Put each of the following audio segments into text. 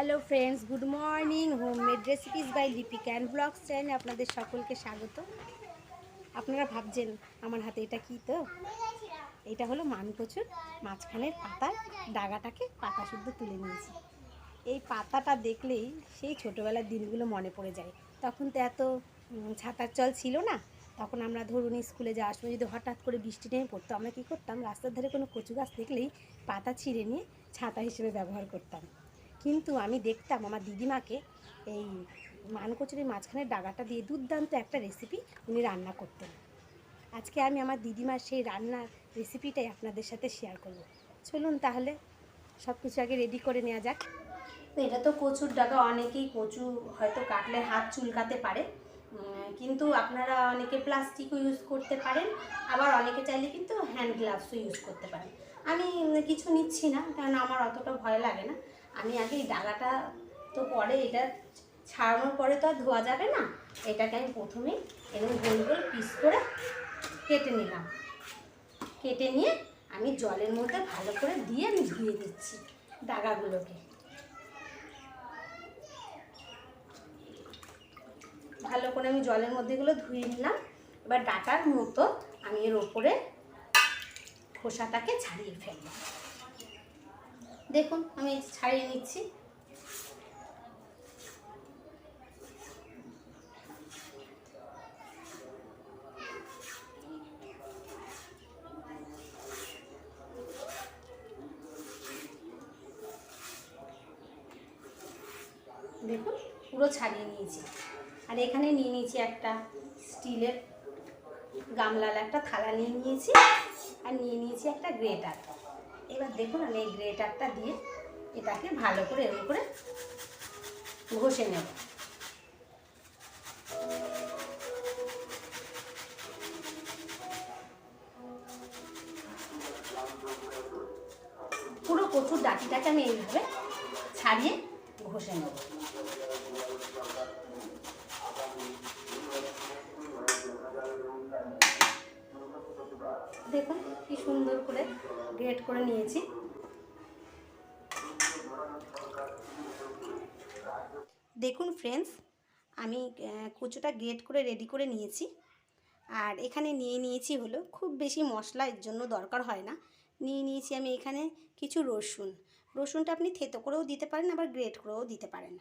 Hello friends, good morning. Homemade recipes by Lipika blogs চ্যানেলে আপনাদের সকলকে স্বাগত। আপনারা ভাবছেন আমার হাতে এটা কি? তো এটা হলো মান কচুর মাঝখানের পাতার ডাগাটাকে পাতা শুদ্ধ তুলে নিয়েছি। এই পাতাটা দেখলেই সেই ছোটোবেলার দিনগুলো মনে পড়ে যায়। তখন তো এত ছাতার চল ছিল না। তখন আমরা ধরুন স্কুলে যাওয়ার সময় যদি হঠাৎ করে বৃষ্টি নেমে পড়তো, আমরা কী করতাম, রাস্তার ধারে কোনো কচু গাছ দেখলেই পাতা ছিঁড়ে নিয়ে ছাতা হিসেবে ব্যবহার করতাম। কিন্তু আমি দেখতাম আমার দিদিমাকে এই মান কচুরির মাঝখানের ডাগাটা দিয়ে দুর্দান্ত একটা রেসিপি উনি রান্না করতেন। আজকে আমি আমার দিদিমার সেই রান্নার রেসিপিটাই আপনাদের সাথে শেয়ার করব। চলুন তাহলে সব কিছু আগে রেডি করে নেওয়া যাক। তো এটা তো কচুর ডাগা, অনেকেই কচু হয়তো কাটলে হাত চুলকাতে পারে, কিন্তু আপনারা অনেকে প্লাস্টিকও ইউজ করতে পারেন, আবার অনেকে চাইলে কিন্তু হ্যান্ড গ্লাভসও ইউজ করতে পারেন। আমি কিছু নিচ্ছি না, কারণ আমার অতটা ভয় লাগে না। আমি আগে এই ডাগাটা তো পরে এটা ছাড়ানোর পরে তো আর ধোয়া যাবে না, এটাকে আমি প্রথমেই এরকম গোল গোল পিস করে কেটে নিলাম। কেটে নিয়ে আমি জলের মধ্যে ভালো করে দিয়ে আমি ধুয়ে দিচ্ছি ডাগাগুলোকে। ভালো করে আমি জলের মধ্যে এগুলো ধুয়ে নিলাম। এবার ডাটার মতো আমি এর ওপরে খোসাটাকে ছাড়িয়ে ফেলব। দেখুন আমি ছাড়িয়ে নিচ্ছি। দেখুন পুরো ছাড়িয়ে নিয়েছি। আর এখানে নিয়ে নিয়েছি একটা স্টিলের গামলার একটা থালা নিয়ে নিয়েছি, আর নিয়ে নিয়েছি একটা গ্রেটার। এবার দেখুন আমি এই গ্রেটারটা দিয়ে এটাকে ভালো করে এরকম করে ঘষে নেব। পুরো কচুর ডাঁটিটাকে আমি এইভাবে ছাড়িয়ে ঘষে নেব। দেখুন কি সুন্দর করে গ্রেট করে নিয়েছি। দেখুন ফ্রেন্ডস, আমি কচুটা গ্রেট করে রেডি করে নিয়েছি। আর এখানে নিয়ে নিয়েছি হলো, খুব বেশি মশলা এর জন্য দরকার হয় না, নিয়ে নিয়েছি আমি এখানে কিছু রসুন। রসুনটা আপনি থেতো করেও দিতে পারেন, আবার গ্রেট করেও দিতে পারেন।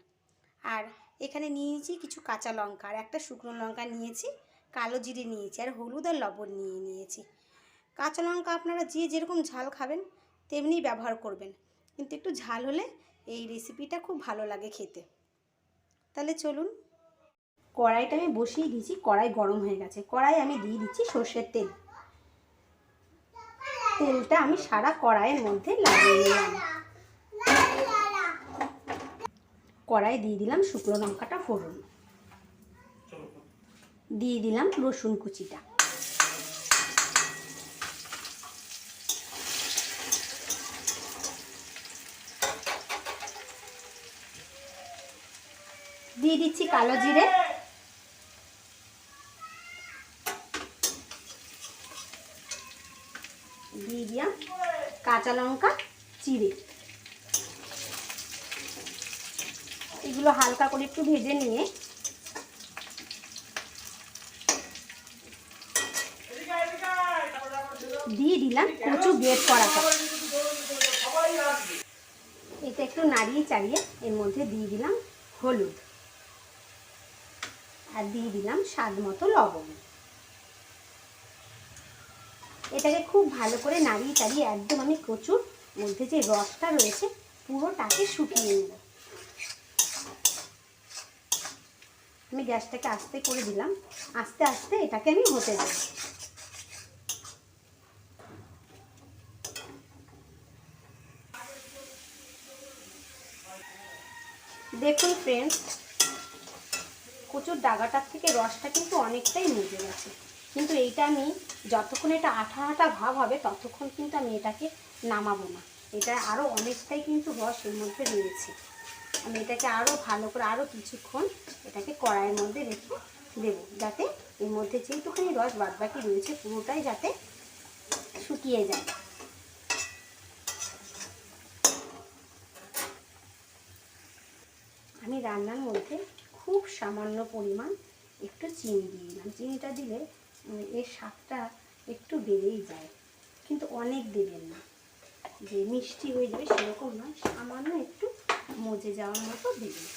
আর এখানে নিয়ে নিয়েছি কিছু কাঁচা লঙ্কা, আর একটা শুকনো লঙ্কা নিয়েছি, কালো জিরে নিয়েছি, আর হলুদ আর লবণ নিয়ে নিয়েছি। কাঁচা লঙ্কা আপনারা যে যেরকম ঝাল খাবেন তেমনি ব্যবহার করবেন, কিন্তু একটু ঝাল হলে এই রেসিপিটা খুব ভালো লাগে খেতে। তাহলে চলুন, কড়াইটা আমি বসিয়ে দিয়েছি, কড়াই গরম হয়ে গেছে। কড়াই আমি দিয়ে দিচ্ছি সর্ষের তেল। তেলটা আমি সারা কড়াইয়ের মধ্যে লাগিয়ে নিলাম। কড়াই দিয়ে দিলাম শুকনো লঙ্কাটা ফোড়ন, দিয়ে দিলাম রসুন কুচিটা, দিয়ে দিচ্ছি কালো জিরে, দিয়ে দিলাম কাঁচা লঙ্কা চিড়ে। এগুলো হালকা করে একটু ভেজে নিয়ে দিয়ে দিলাম কচু গ্রেট করাটা। এটা একটু নাড়িয়ে চাড়িয়ে এর মধ্যে দিয়ে দিলাম হলুদ, আর দিয়ে দিলাম স্বাদ মতো লবণ। এটাকে খুব ভালো করে নাড়িয়ে চাড়িয়ে একদম আমি কচুর মধ্যে যে রসটা রয়েছে পুরোটাকে শুকিয়ে নেব। আমি গ্যাসটাকে আস্তে করে দিলাম, আস্তে আস্তে এটাকে আমি হতে দেব। দেখুন ফ্রেন্ডস, কচুর ডাগাটার থেকে রসটা কিন্তু অনেকটাই মুজে গেছে, কিন্তু এইটা আমি যতক্ষণ এটা আঠা আঠা ভাব হবে ততক্ষণ কিন্তু আমি এটাকে নামাবো না। এটা আরও অনেকটাই কিন্তু রস এর মধ্যে রয়েছে। আমি এটাকে আরও ভালো করে আরও কিছুক্ষণ এটাকে কড়াইয়ের মধ্যে রেখে দেবো, যাতে এর মধ্যে যেটুকুনি রস বাদবাকি রয়েছে পুরোটাই যাতে শুকিয়ে যায়। আমি রান্নার মধ্যে খুব সামান্য পরিমাণ একটু চিনি দিয়ে দিলাম। চিনিটা দিলে এর স্বাদটা একটু বেড়েই যায়, কিন্তু অনেক দেবেন না, যে মিষ্টি হয়ে যাবে সেরকম নয়, সামান্য একটু মজে যাওয়ার মতো দেবেন।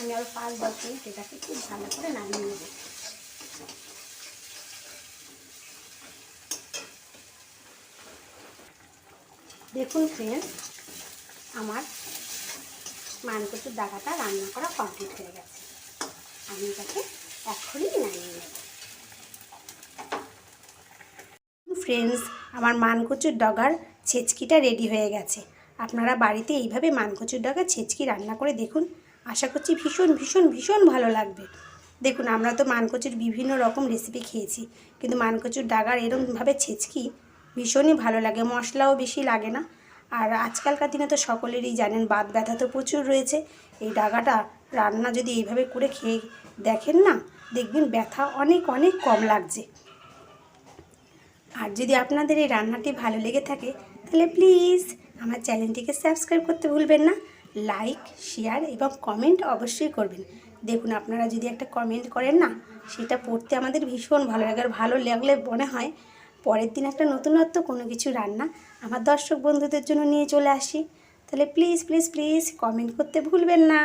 আমি আরও 5-10 মিনিট এটাকে খুব ভালো করে নামিয়ে নেব। দেখুন ফ্রেন্ডস, আমার মান কচুর ডাগাটা রান্না করা কমপ্লিট হয়ে গেছে। আমি এটাকে এখনই নামিয়ে নেব। ফ্রেন্ডস, আমার মান কচুর ডাগার ছেচকিটা রেডি হয়ে গেছে। আপনারা বাড়িতে এইভাবে মান কচুর ডাগার ছেচকি রান্না করে দেখুন, আশা করছি ভীষণ ভীষণ ভীষণ ভালো লাগবে। দেখুন, আমরা তো মান কচুর বিভিন্ন রকম রেসিপি খেয়েছি, কিন্তু মান কচুর ডাগার এরকমভাবে ছেচকি ভীষণই ভালো লাগে, মশলাও বেশি লাগে না। আর আজকালকার দিনে তো সকলেরই জানেন বাত ব্যথা তো প্রচুর রয়েছে। এই ডাগাটা রান্না যদি এইভাবে করে খেয়ে দেখেন না, দেখবেন ব্যথা অনেক অনেক কম লাগছে। আর যদি আপনাদের এই রান্নাটি ভালো লেগে থাকে তাহলে প্লিজ আমার চ্যানেলটিকে সাবস্ক্রাইব করতে ভুলবেন না। লাইক, শেয়ার এবং কমেন্ট অবশ্যই করবেন। দেখুন, আপনারা যদি একটা কমেন্ট করেন না, সেটা পড়তে আমাদের ভীষণ ভালো লাগে। আর ভালো লাগলে মনে হয় পরের দিন একটা নতুনত্ব কোনো কিছু রান্না আমার দর্শক বন্ধুদের জন্য নিয়ে চলে আসি। তাহলে প্লিজ প্লিজ প্লিজ কমেন্ট করতে ভুলবেন না।